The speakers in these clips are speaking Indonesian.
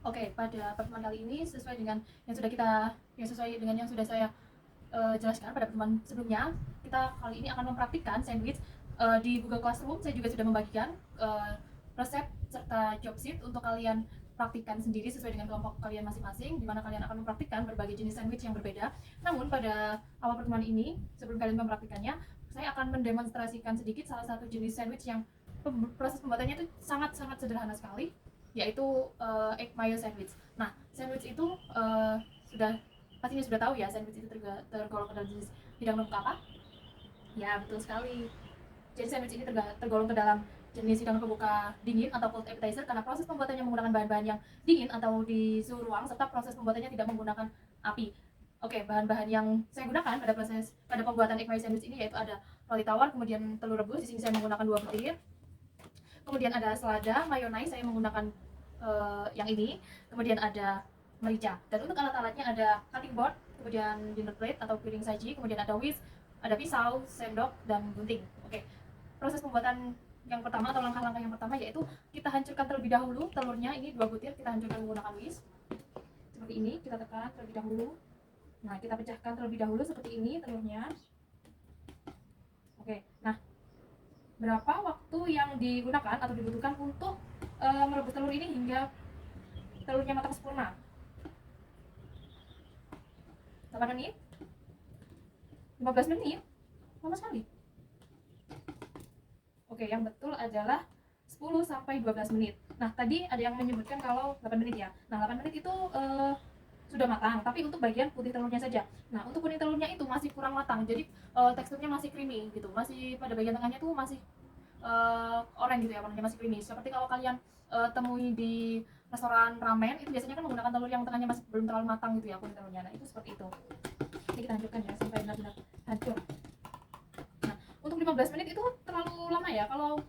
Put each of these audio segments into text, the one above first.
Oke, pada pertemuan kali ini sesuai dengan yang sudah saya jelaskan pada pertemuan sebelumnya, kita kali ini akan mempraktikkan sandwich di Google Classroom. Saya juga sudah membagikan resep serta job sheet untuk kalian praktikkan sendiri sesuai dengan kelompok kalian masing-masing, di mana kalian akan mempraktikkan berbagai jenis sandwich yang berbeda. Namun pada awal pertemuan ini, sebelum kalian mempraktikkannya, saya akan mendemonstrasikan sedikit salah satu jenis sandwich yang proses pembuatannya itu sangat-sangat sederhana sekali, yaitu egg mayo sandwich. Nah, sandwich itu sudah pastinya sudah tahu ya, sandwich itu tergolong ke dalam jenis hidangan pembuka apa? Ya, betul sekali. Jadi sandwich ini tergolong ke dalam jenis hidangan pembuka dingin atau cold appetizer karena proses pembuatannya menggunakan bahan-bahan yang dingin atau di suhu ruang serta proses pembuatannya tidak menggunakan api. Oke, bahan-bahan yang saya gunakan pada pembuatan egg mayo sandwich ini yaitu ada roti tawar, kemudian telur rebus. Di sini saya menggunakan 2 butir. Kemudian ada selada, mayonnaise saya menggunakan yang ini. Kemudian ada merica. Dan untuk alat-alatnya ada cutting board, kemudian dinner plate atau piring saji, kemudian ada whisk, ada pisau, sendok, dan gunting. Oke, proses pembuatan yang pertama atau langkah-langkah yang pertama yaitu kita hancurkan terlebih dahulu telurnya. Ini 2 butir, kita hancurkan menggunakan whisk. Seperti ini, kita tekan terlebih dahulu. Nah, kita pecahkan terlebih dahulu seperti ini telurnya. Oke, nah berapa waktu yang digunakan atau dibutuhkan untuk merebus telur ini hingga telurnya matang sempurna? 8 menit? 15 menit? Lama sekali. Oke, yang betul adalah 10 sampai 12 menit. Nah, tadi ada yang menyebutkan kalau 8 menit ya. Nah, 8 menit itu sudah matang, tapi untuk bagian putih telurnya saja. Nah, untuk kuning telurnya itu masih kurang matang. Jadi teksturnya masih creamy gitu. Masih pada bagian tengahnya tuh masih oranye gitu ya, warnanya masih creamy. Seperti kalau kalian temui di restoran ramen itu biasanya kan menggunakan telur yang tengahnya masih belum terlalu matang gitu ya, kuning telurnya. Nah, itu seperti itu. Ini kita hancurkan ya sampai benar-benar hancur. Nah, untuk 15 menit itu terlalu lama ya. Kalau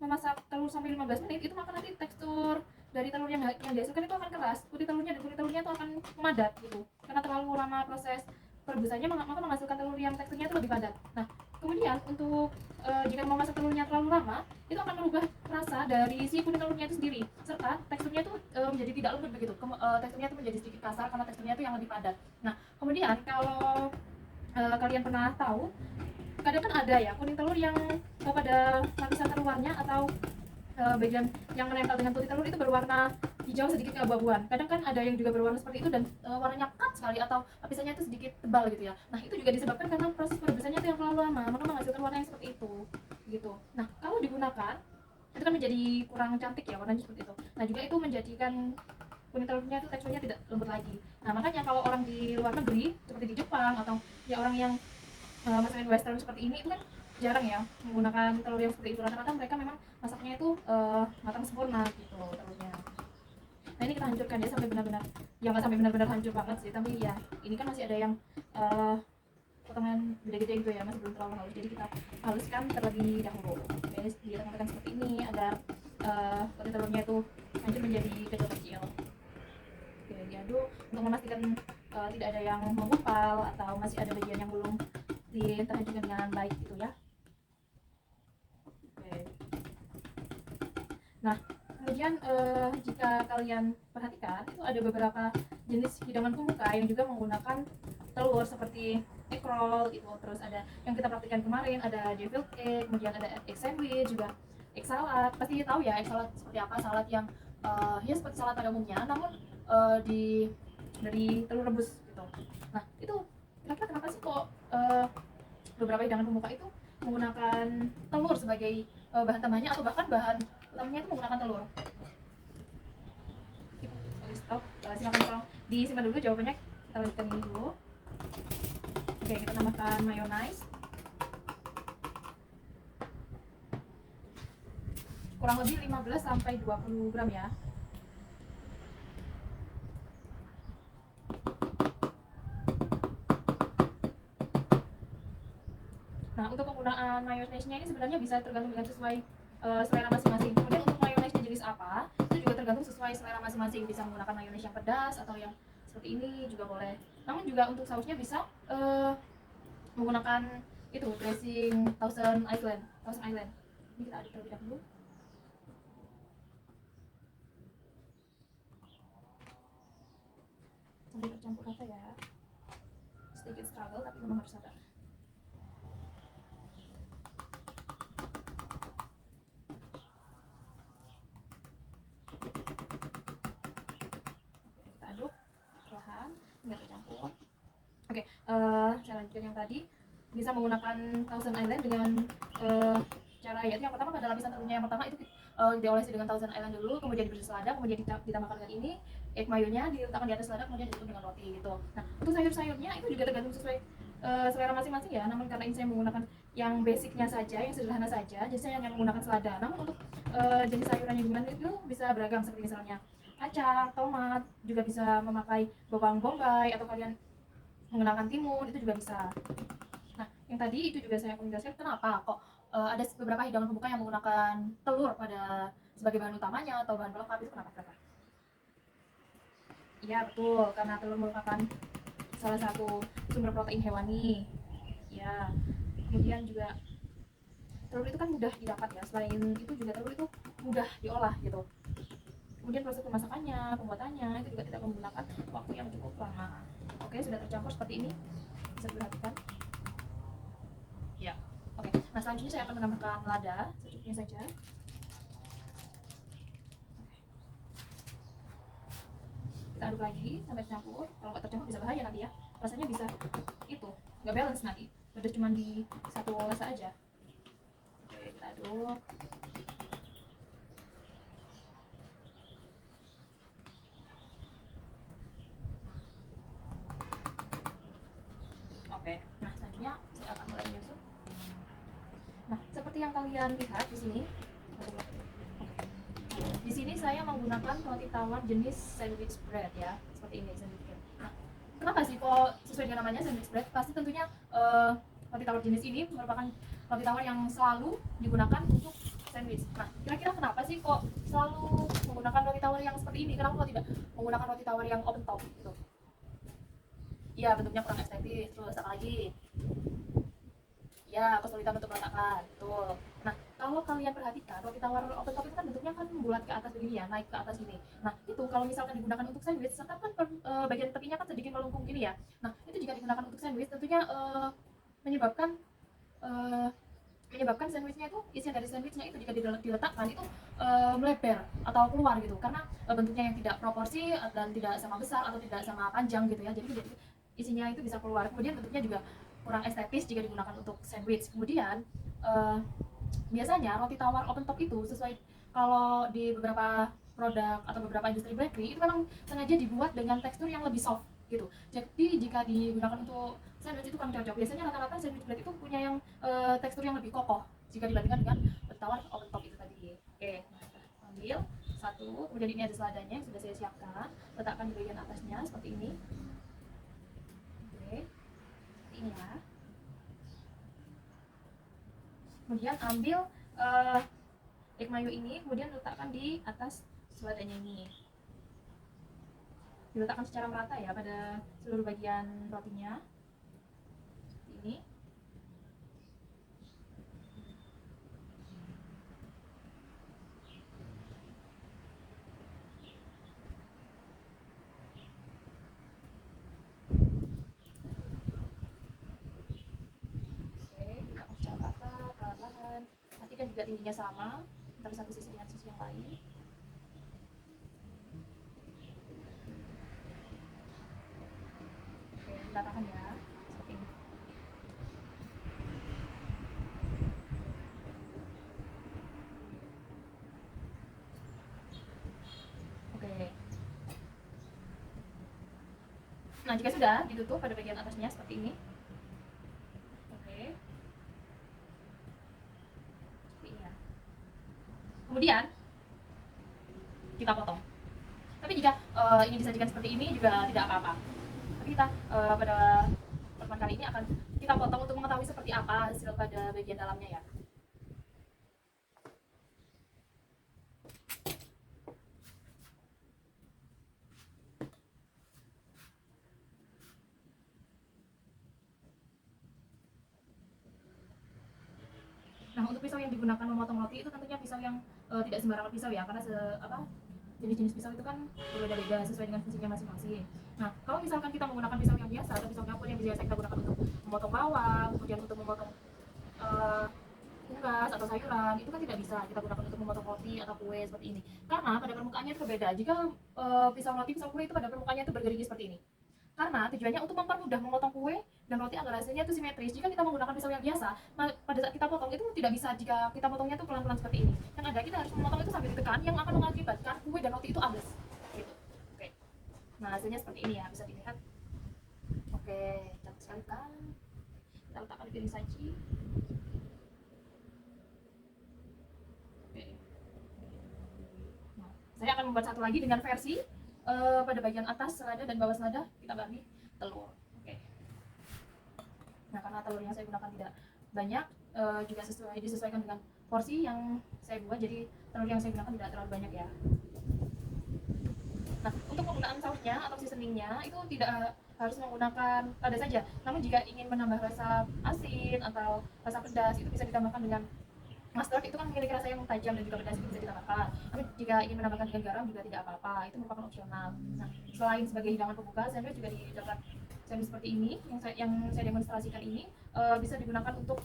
memasak telur sampai 15 menit itu maka nanti tekstur dari telur yang dihasilkan itu akan keras. Putih telurnya dan kuning telurnya itu akan memadat gitu. Karena terlalu lama proses perebusannya maka menghasilkan telur yang teksturnya itu lebih padat. Nah, kemudian untuk jika memasak telurnya terlalu lama, itu akan merubah rasa dari si kuning telurnya itu sendiri, serta teksturnya itu menjadi tidak lembut begitu. Teksturnya itu menjadi sedikit kasar karena teksturnya itu yang lebih padat. Nah, kemudian kalau kalian pernah tahu, kadang kan ada ya kuning telur yang pada lapisan terluarnya atau bagian yang menempel dengan putih telur itu berwarna hijau sedikit keabu-abuan. Kadang kan ada yang juga berwarna seperti itu dan warnanya pekat sekali atau lapisannya itu sedikit tebal gitu ya. Nah, itu juga disebabkan karena proses perebusannya itu yang terlalu lama, maka menghasilkan warna yang seperti itu gitu. Nah, kalau digunakan itu kan menjadi kurang cantik ya warnanya seperti itu. Nah, juga itu menjadikan kuning telurnya itu teksturnya tidak lembut lagi. Nah, makanya kalau orang di luar negeri seperti di Jepang atau ya orang yang masakan western seperti ini itu kan jarang ya menggunakan telur yang seperti itu. Rata-rata mereka memang masaknya itu matang sempurna gitu telurnya. Nah, ini kita hancurkan ya sampai benar-benar, ya nggak sampai benar-benar hancur banget sih, tapi ya ini kan masih ada yang potongan gede-gede gitu ya, masih belum terlalu halus, jadi kita haluskan terlebih dahulu. Oke, ditengah-tengah seperti ini agar kulit telurnya itu hancur menjadi kecil-kecil. Oke, diaduk untuk memastikan tidak ada yang menggumpal atau masih ada bagian yang belum diterjunkan dengan baik gitu ya. Oke. Nah, kemudian jika kalian perhatikan itu ada beberapa jenis hidangan pembuka yang juga menggunakan telur seperti egg roll gitu. Terus ada yang kita praktikkan kemarin ada deviled egg, kemudian ada egg sandwich, juga egg salad. Pasti tahu ya egg salad seperti apa, salad yang ya seperti salad pada umumnya namun dari telur rebus gitu. Nah, itu kira-kira kenapa sih kok beberapa hidangan pembuka itu menggunakan telur sebagai bahan tambahnya atau bahkan bahan utamanya itu menggunakan telur? Oke, stop. Silakan tolong disimpan dulu jawabannya. Kita lanjutkan ini dulu. Oke, kita tambahkan mayonnaise. Kurang lebih 15 sampai 20 gram ya. Nah, untuk penggunaan mayonnaise-nya ini sebenarnya bisa tergantung dengan sesuai selera masing-masing. Kemudian untuk mayonnaise jenis apa, itu juga tergantung sesuai selera masing-masing. Bisa menggunakan mayonnaise yang pedas atau yang seperti ini juga boleh. Namun juga untuk sausnya bisa menggunakan itu dressing Thousand Island. Thousand Island. Ini kita aduk terlebih dahulu. tebal tapi memang harus sabar. Kita aduk perlahan biar tercampur. Oke, saya lanjutkan yang tadi. Bisa menggunakan Thousand Island dengan cara yaitu yang pertama pada lapisan telurnya yang pertama itu diolesi dengan Thousand Island dulu, kemudian diberi selada, kemudian ditambahkan dengan ini egg mayonya diletakkan di atas selada, kemudian ditutup dengan roti gitu. Nah untuk sayur-sayurnya itu juga tergantung sesuai selera masing-masing ya. Namun karena ini saya menggunakan yang basicnya saja, yang sederhana saja, jadi saya hanya menggunakan selada. Namun untuk jenis sayuran yang digunakan itu bisa beragam, seperti misalnya kacang, tomat, juga bisa memakai bawang bombay atau kalian menggunakan timun itu juga bisa. Nah, yang tadi itu juga saya akan menjelaskan kenapa kok ada beberapa hidangan pembuka yang menggunakan telur pada sebagai bahan utamanya atau bahan pelengkap itu kenapa? Iya betul, karena telur merupakan salah satu sumber protein hewani. Ya, kemudian juga telur itu kan mudah didapat ya. Selain itu juga telur itu mudah diolah gitu. Kemudian proses pemasakannya, pembuatannya itu juga tidak menggunakan waktu yang cukup lama. Oke, sudah tercampur seperti ini. Bisa diperhatikan. Ya. Oke. Nah, selanjutnya saya akan menambahkan lada secukupnya saja. Kita aduk lagi sampai tercampur. Kalau nggak tercampur bisa bahaya nanti ya. Rasanya bisa itu nggak balance nanti. Udah cuma di satu rasa aja. Oke, kita aduk. Oke. Nah, selanjutnya saya akan mulai menyusun. Nah, seperti yang kalian lihat di sini. Di sini saya menggunakan roti tawar jenis sandwich bread ya, seperti ini sandwich bread. Nah, kenapa sih kok sesuai dengan namanya sandwich bread? Pasti tentunya roti tawar jenis ini merupakan roti tawar yang selalu digunakan untuk sandwich. Nah, kira-kira kenapa sih kok selalu menggunakan roti tawar yang seperti ini? Kenapa kok tidak menggunakan roti tawar yang open top gitu? Iya, bentuknya kurang estetis. Terus apa lagi? Ya, kesulitan untuk meletakkan. Betul. Nah, kalau kalian perhatikan, roti tawar open top itu kan bentuknya kan bulat ke atas begini ya, naik ke atas gini. Nah, itu kalau misalkan digunakan untuk sandwich, serta kan bagian tepinya kan sedikit melengkung gini ya. Nah, itu jika digunakan untuk sandwich, tentunya menyebabkan eh, menyebabkan sandwichnya itu, isian dari sandwichnya itu jika diletakkan itu melebar atau keluar gitu, karena bentuknya yang tidak proporsi dan tidak sama besar atau tidak sama panjang gitu ya. Jadi isinya itu bisa keluar. Kemudian bentuknya juga kurang estetis jika digunakan untuk sandwich. Kemudian biasanya roti tawar open top itu sesuai kalau di beberapa produk atau beberapa industri bakery itu memang sengaja dibuat dengan tekstur yang lebih soft gitu. Jadi jika digunakan untuk sandwich itu kurang cocok. Biasanya rata-rata sandwich bread itu punya yang tekstur yang lebih kokoh jika dibandingkan dengan roti tawar open top itu tadi. Oke, nah, ambil satu, kemudian ini ada seladanya yang sudah saya siapkan. Letakkan di bagian atasnya seperti ini. Oke, seperti ini ya. Kemudian ambil egg mayo ini, kemudian letakkan di atas seladanya ini. Diletakkan secara merata ya pada seluruh bagian rotinya. Seperti ini. Oke, diletakkan secara merata, perlahan-lahan. Pastikan juga tingginya sama antara satu sisi dengan sisi yang lain. Oke, diratakan ya. Seperti ini. Oke. Nah, jika sudah ditutup pada bagian atasnya seperti ini. Oke. Seperti ini ya. Kemudian kita potong. Tapi jika ini disajikan seperti ini juga tidak apa-apa. Tapi kita pada pertemuan kali ini akan kita potong untuk mengetahui seperti apa hasil pada bagian dalamnya ya. Nah, untuk pisau yang digunakan memotong roti itu tentunya pisau yang tidak sembarangan pisau ya, karena jenis-jenis pisau itu kan berbeda-beda sesuai dengan fungsinya masing-masing. Nah, kalau misalkan kita menggunakan pisau yang biasa atau pisau dapur yang biasa kita gunakan untuk memotong bawang, kemudian untuk memotong eh, unggas atau sayuran, itu kan tidak bisa kita gunakan untuk memotong roti atau kue seperti ini. Karena pada permukaannya itu berbeda. Jika pisau roti, pisau kue itu pada permukaannya itu bergerigi seperti ini. Karena tujuannya untuk mempermudah memotong kue dan roti agar hasilnya itu simetris. Jika kita menggunakan pisau yang biasa, pada saat kita potong itu tidak bisa jika kita potongnya itu pelan-pelan seperti ini. Yang ada kita harus memotong itu sambil ditekan yang akan mengakibatkan kue dan roti itu ambles. Gitu. Oke. Nah, hasilnya seperti ini ya, bisa dilihat. Oke, cantik sekali kan? Kita letakkan di piring saji. Oke. Nah, saya akan membuat satu lagi dengan versi pada bagian atas selada dan bawah selada kita bagi telur. Oke. Nah, karena telur yang saya gunakan tidak banyak, juga disesuaikan dengan porsi yang saya buat, jadi telur yang saya gunakan tidak terlalu banyak ya. Nah, untuk penggunaan sausnya atau seasoningnya itu tidak harus menggunakan lada saja. Namun jika ingin menambah rasa asin atau rasa pedas itu bisa ditambahkan dengan mustard, itu kan memiliki rasa yang tajam dan juga pedas, itu bisa ditambahkan. Tapi jika ingin menambahkan dengan garam juga tidak apa-apa, itu merupakan opsional. Nah, selain sebagai hidangan pembuka, sandwich juga didapat sandwich seperti ini yang saya demonstrasikan ini bisa digunakan untuk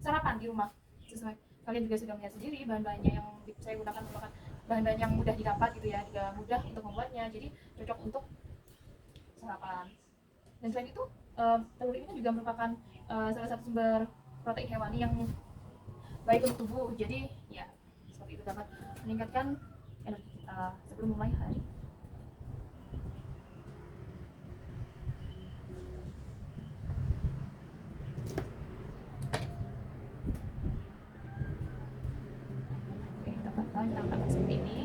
sarapan di rumah. Sesuai kalian juga sudah melihat sendiri bahan-bahannya yang saya gunakan merupakan bahan-bahan yang mudah didapat gitu ya, juga mudah untuk membuatnya, jadi cocok untuk sarapan. Dan selain itu telur ini juga merupakan salah satu sumber protein hewani yang baik untuk tubuh, jadi ya seperti itu dapat meningkatkan energi kita sebelum mulai hari. Oke, kita tambahkan seperti ini,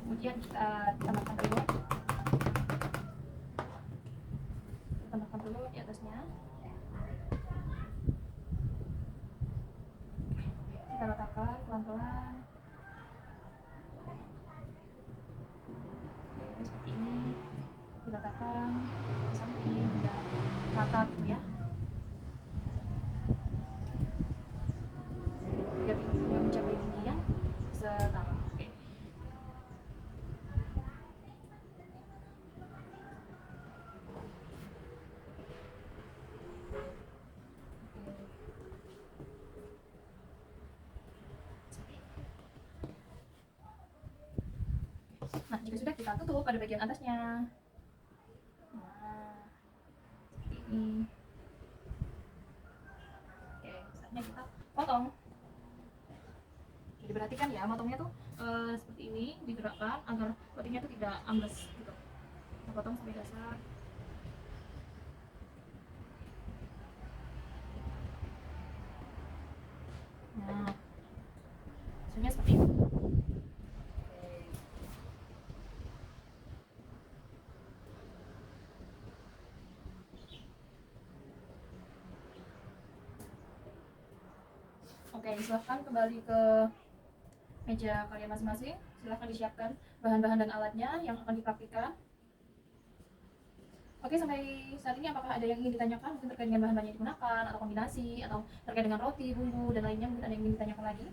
kemudian kita tambahkan telur di atasnya, kita letakkan pelan-pelan seperti ini, diletakkan sampai sudah rata gitu ya, biar mencapai tinggi yang setara. Oke. Nah, jika sudah, kita tutup pada bagian atasnya. Nah, seperti ini. Oke, saatnya kita potong. Jadi perhatikan ya, motongnya tuh seperti ini, digerakkan agar rotinya tuh tidak ambles gitu. Kita potong sampai dasar. Nah, hasilnya seperti ini. Oke, silahkan kembali ke meja kalian masing-masing. Silahkan disiapkan bahan-bahan dan alatnya yang akan dipraktikkan. Oke, sampai saat ini apakah ada yang ingin ditanyakan mungkin terkait dengan bahan-bahan yang digunakan, atau kombinasi, atau terkait dengan roti, bumbu, dan lainnya, mungkin ada yang ingin ditanyakan lagi?